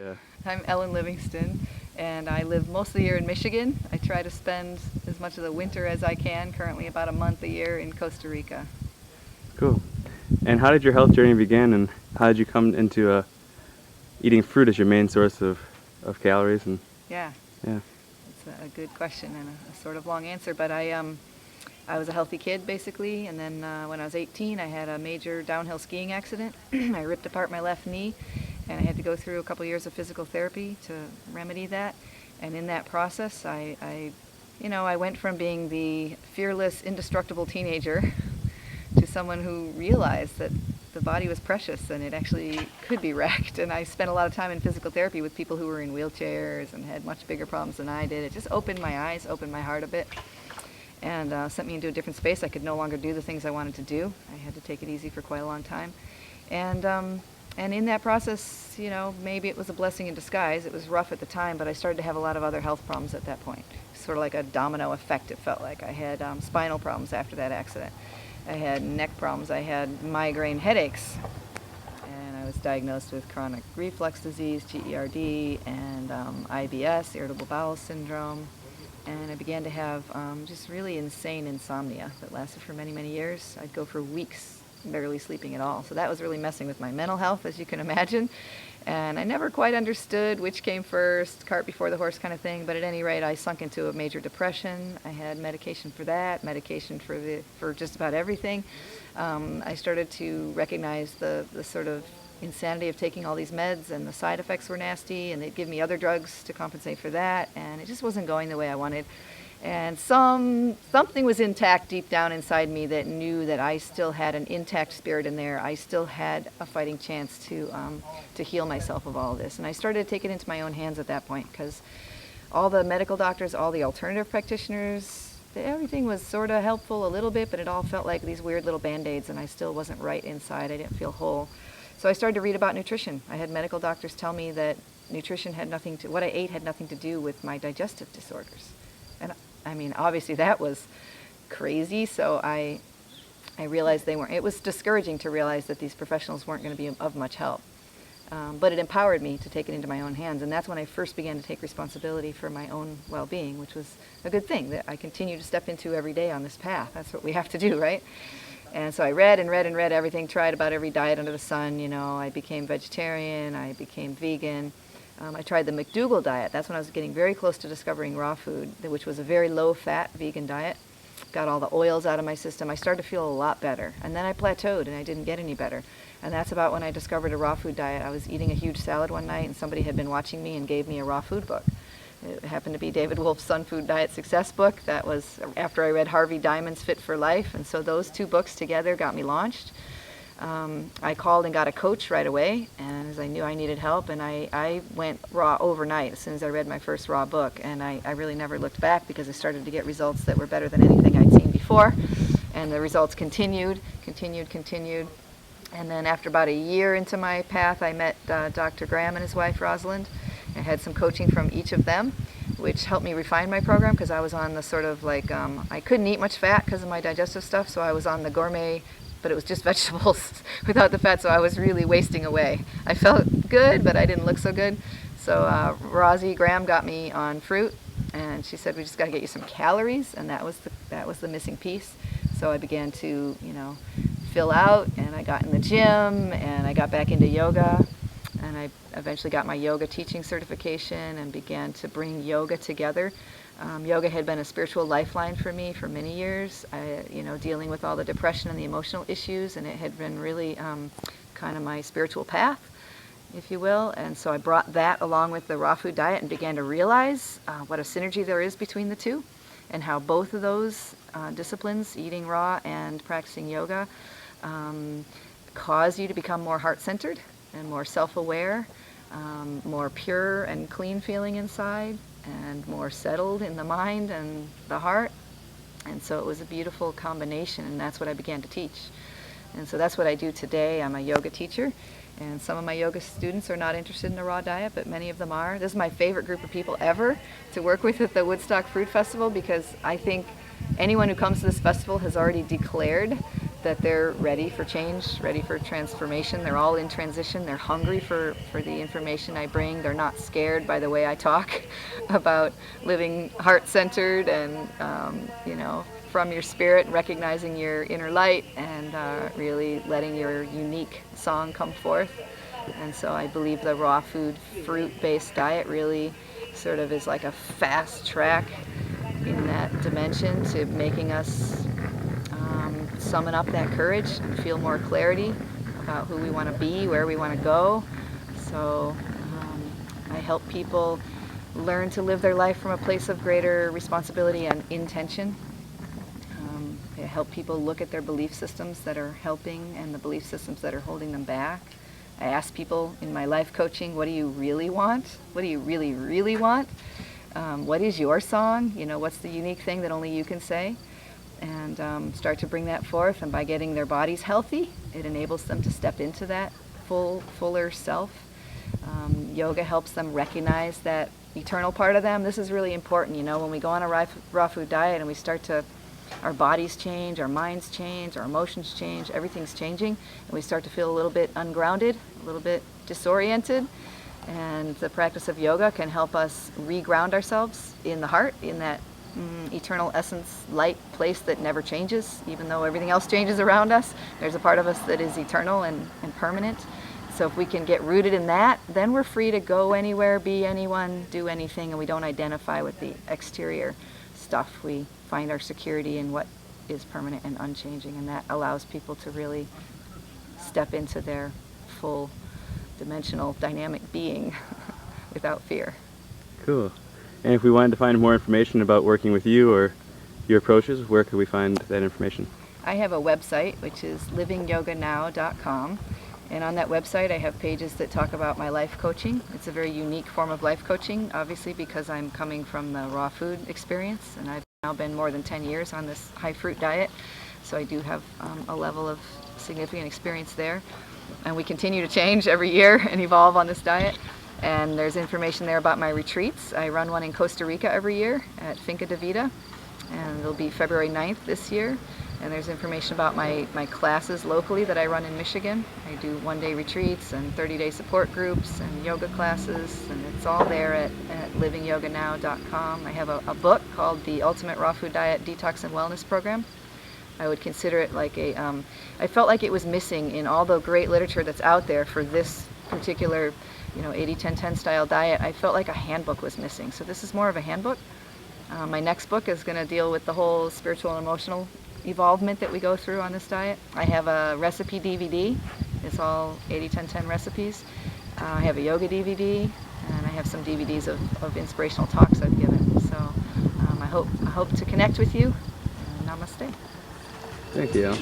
Yeah. I'm Ellen Livingston, and I live most of the year in Michigan. I try to spend as much of the winter as I can, currently about a month a year in Costa Rica. Cool. And how did your health journey begin, and how did you come into eating fruit as your main source of calories? And Yeah, yeah. it's a good question and a sort of long answer, but I was a healthy kid basically, and then when I was 18 I had a major downhill skiing accident. I ripped apart my left knee, and I had to go through a couple years of physical therapy to remedy that. And in that process I went from being the fearless, indestructible teenager to someone who realized that the body was precious and it actually could be wrecked. And I spent a lot of time in physical therapy with people who were in wheelchairs and had much bigger problems than I did. It just opened my eyes, opened my heart a bit, and sent me into a different space. I could no longer do the things I wanted to do. I had to take it easy for quite a long time. And in that process, maybe it was a blessing in disguise. It was rough at the time, but I started to have a lot of other health problems at that point. Sort of like a domino effect, it felt like. I had spinal problems after that accident. I had neck problems. I had migraine headaches. And I was diagnosed with chronic reflux disease, GERD, and IBS, irritable bowel syndrome. And I began to have just really insane insomnia that lasted for many, many years. I'd go for weeks barely sleeping at all. So that was really messing with my mental health, as you can imagine. And I never quite understood which came first, cart before the horse kind of thing. But at any rate, I sunk into a major depression. I had medication for that, medication for just about everything. I started to recognize the sort of insanity of taking all these meds, and the side effects were nasty, and they'd give me other drugs to compensate for that, and it just wasn't going the way I wanted. And something was intact deep down inside me that knew that I still had an intact spirit in there. I still had a fighting chance to heal myself of all of this. And I started to take it into my own hands at that point, because all the medical doctors, all the alternative practitioners, everything was sort of helpful a little bit, but it all felt like these weird little Band-Aids, and I still wasn't right inside. I didn't feel whole. So I started to read about nutrition. I had medical doctors tell me that nutrition had what I ate had nothing to do with my digestive disorders. And I mean, obviously that was crazy, so I realized they weren't. It was discouraging to realize that these professionals weren't going to be of much help. But it empowered me to take it into my own hands, and that's when I first began to take responsibility for my own well-being, which was a good thing that I continue to step into every day on this path. That's what we have to do, right? And so I read and read and read everything, tried about every diet under the sun. I became vegetarian, I became vegan. I tried the McDougall diet. That's when I was getting very close to discovering raw food, which was a very low-fat vegan diet. Got all the oils out of my system. I started to feel a lot better. And then I plateaued, and I didn't get any better. And that's about when I discovered a raw food diet. I was eating a huge salad one night, and somebody had been watching me and gave me a raw food book. It happened to be David Wolfe's Sun Food Diet Success book. That was after I read Harvey Diamond's Fit for Life. And so those two books together got me launched. I called and got a coach right away, and as I knew I needed help, and I went raw overnight as soon as I read my first raw book, and I really never looked back, because I started to get results that were better than anything I'd seen before, and the results continued, and then after about a year into my path, I met Dr. Graham and his wife Rosalind. I had some coaching from each of them, which helped me refine my program, because I was on the sort of like, I couldn't eat much fat because of my digestive stuff, so I was on the gourmet, but it was just vegetables without the fat, so I was really wasting away. I felt good, but I didn't look so good. So Rosie Graham got me on fruit, and she said, we just got to get you some calories, and that was the missing piece. So I began to, fill out, and I got in the gym, and I got back into yoga, and I eventually got my yoga teaching certification and began to bring yoga together. Yoga had been a spiritual lifeline for me for many years, dealing with all the depression and the emotional issues, and it had been really kind of my spiritual path, if you will. And so I brought that along with the raw food diet and began to realize what a synergy there is between the two, and how both of those disciplines, eating raw and practicing yoga, cause you to become more heart-centered and more self-aware, more pure and clean feeling inside, and more settled in the mind and the heart. And so it was a beautiful combination, and that's what I began to teach. And so that's what I do today. I'm a yoga teacher, and some of my yoga students are not interested in a raw diet, but many of them are. This is my favorite group of people ever to work with at the Woodstock Fruit Festival, because I think anyone who comes to this festival has already declared that they're ready for change, ready for transformation. They're all in transition. They're hungry for the information I bring. They're not scared by the way I talk about living heart-centered and, from your spirit, recognizing your inner light and really letting your unique song come forth. And so I believe the raw food, fruit-based diet really sort of is like a fast track in that dimension to making us summon up that courage and feel more clarity about who we want to be, where we want to go. So I help people learn to live their life from a place of greater responsibility and intention. I help people look at their belief systems that are helping and the belief systems that are holding them back. I ask people in my life coaching, what do you really want? What do you really, really want? What is your song? What's the unique thing that only you can say? And start to bring that forth. And by getting their bodies healthy, it enables them to step into that fuller self. Yoga helps them recognize that eternal part of them. This is really important. When we go on a raw food diet and we start to, our bodies change, our minds change, our emotions change, everything's changing, and we start to feel a little bit ungrounded, a little bit disoriented. And the practice of yoga can help us reground ourselves in the heart, in that eternal essence, light place that never changes. Even though everything else changes around us, there's a part of us that is eternal and permanent. So if we can get rooted in that, then we're free to go anywhere, be anyone, do anything, and we don't identify with the exterior stuff. We find our security in what is permanent and unchanging, and that allows people to really step into their full dimensional dynamic being without fear. Cool. And if we wanted to find more information about working with you or your approaches, where could we find that information? I have a website, which is livingyoganow.com. And on that website, I have pages that talk about my life coaching. It's a very unique form of life coaching, obviously, because I'm coming from the raw food experience, and I've now been more than 10 years on this high fruit diet. So I do have a level of significant experience there. And we continue to change every year and evolve on this diet. And there's information there about my retreats. I run one in Costa Rica every year at Finca de Vida, and it'll be February 9th this year. And there's information about my classes locally that I run in Michigan. I do one-day retreats and 30-day support groups and yoga classes, and it's all there at livingyoganow.com. I have a book called The Ultimate Raw Food Diet Detox and Wellness Program. I would consider it like I felt like it was missing in all the great literature that's out there for this particular 80-10-10 style diet. I felt like a handbook was missing. So this is more of a handbook. My next book is going to deal with the whole spiritual and emotional evolvement that we go through on this diet. I have a recipe DVD. It's all 80-10-10 recipes. I have a yoga DVD, and I have some DVDs of inspirational talks I've given. So I hope to connect with you. Namaste. Thank you.